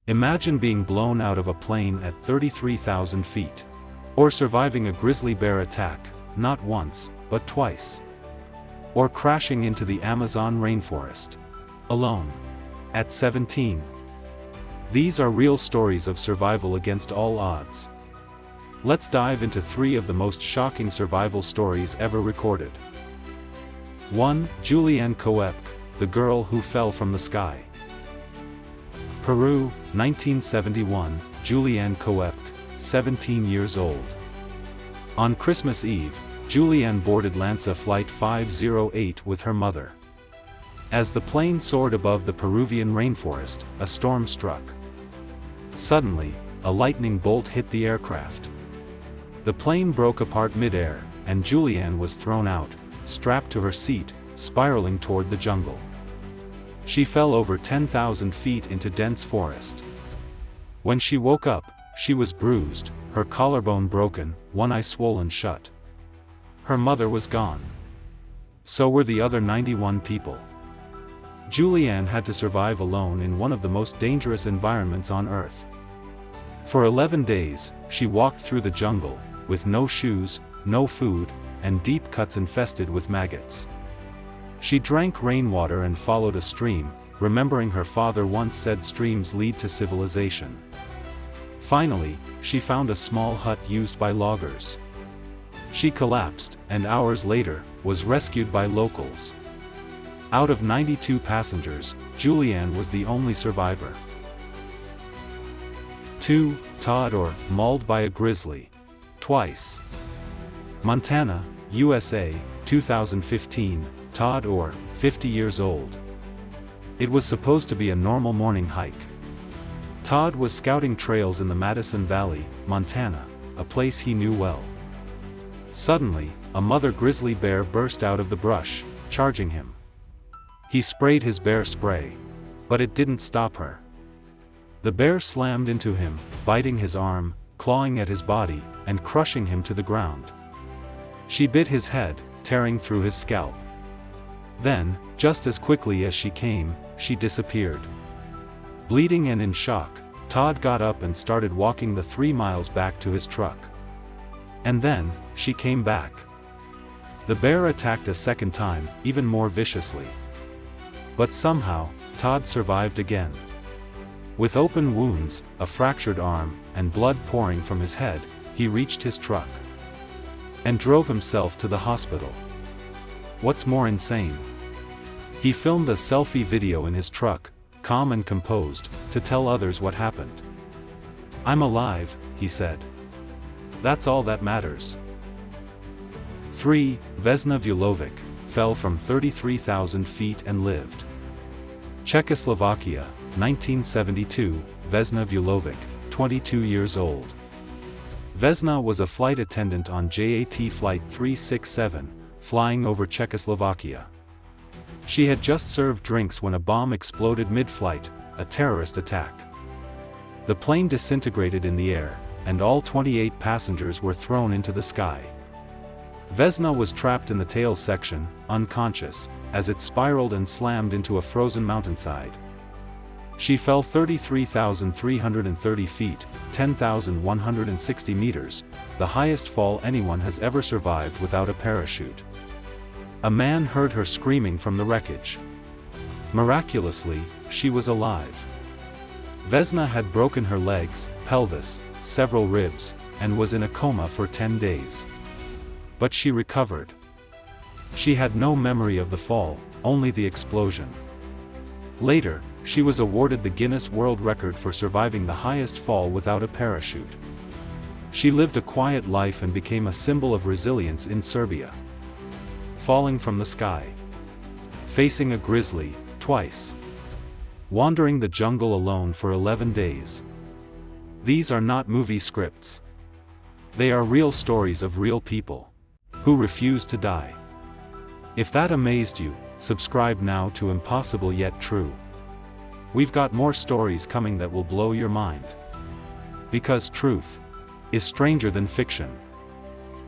Imagine being blown out of a plane at 33,000 feet. Or surviving a grizzly bear attack, not once, but twice. Or crashing into the Amazon rainforest. Alone. At 17. These are real stories of survival against all odds. Let's dive into 3 of the most shocking survival stories ever recorded. 1. Julianne Coepque, the girl who fell from the sky. Peru, 1971, Julianne Coepque, 17 years old. On Christmas Eve, Julianne boarded LANSA Flight 508 with her mother. As the plane soared above the Peruvian rainforest, a storm struck. Suddenly, a lightning bolt hit the aircraft. The plane broke apart mid-air, and Julianne was thrown out, strapped to her seat, spiraling toward the jungle. She fell over 10,000 feet into dense forest. When she woke up, she was bruised, her collarbone broken, one eye swollen shut. Her mother was gone. So were the other 91 people. Julianne had to survive alone in one of the most dangerous environments on Earth. For 11 days, she walked through the jungle, with no shoes, no food, and deep cuts infested with maggots. She drank rainwater and followed a stream, remembering her father once said streams lead to civilization. Finally, she found a small hut used by loggers. She collapsed, and hours later, was rescued by locals. Out of 92 passengers, Julianne was the only survivor. 2. Todd Orr, mauled by a grizzly. Twice. Montana, USA, 2015, Todd Orr, 50 years old. It was supposed to be a normal morning hike. Todd was scouting trails in the Madison Valley, Montana, a place he knew well. Suddenly, a mother grizzly bear burst out of the brush, charging him. He sprayed his bear spray. But it didn't stop her. The bear slammed into him, biting his arm, clawing at his body, and crushing him to the ground. She bit his head, tearing through his scalp. Then, just as quickly as she came, she disappeared. Bleeding and in shock, Todd got up and started walking the 3 miles back to his truck. And then, she came back. The bear attacked a second time, even more viciously. But somehow, Todd survived again. With open wounds, a fractured arm, and blood pouring from his head, he reached his truck and drove himself to the hospital. What's more insane? He filmed a selfie video in his truck, calm and composed, to tell others what happened. "I'm alive," he said. "That's all that matters." 3. Vesna Vulovic, fell from 33,000 feet and lived. Czechoslovakia, 1972, Vesna Vulovic, 22 years old. Vesna was a flight attendant on JAT Flight 367, flying over Czechoslovakia. She had just served drinks when a bomb exploded mid-flight, a terrorist attack. The plane disintegrated in the air, and all 28 passengers were thrown into the sky. Vesna was trapped in the tail section, unconscious, as it spiraled and slammed into a frozen mountainside. She fell 33,330 feet, 10,160 meters, the highest fall anyone has ever survived without a parachute. A man heard her screaming from the wreckage. Miraculously, she was alive. Vesna had broken her legs, pelvis, several ribs, and was in a coma for 10 days. But she recovered. She had no memory of the fall, only the explosion. Later, she was awarded the Guinness World Record for surviving the highest fall without a parachute. She lived a quiet life and became a symbol of resilience in Serbia. Falling from the sky. Facing a grizzly, twice. Wandering the jungle alone for 11 days. These are not movie scripts. They are real stories of real people who refuse to die. If that amazed you, subscribe now to Impossible Yet True. We've got more stories coming that will blow your mind. Because truth is stranger than fiction.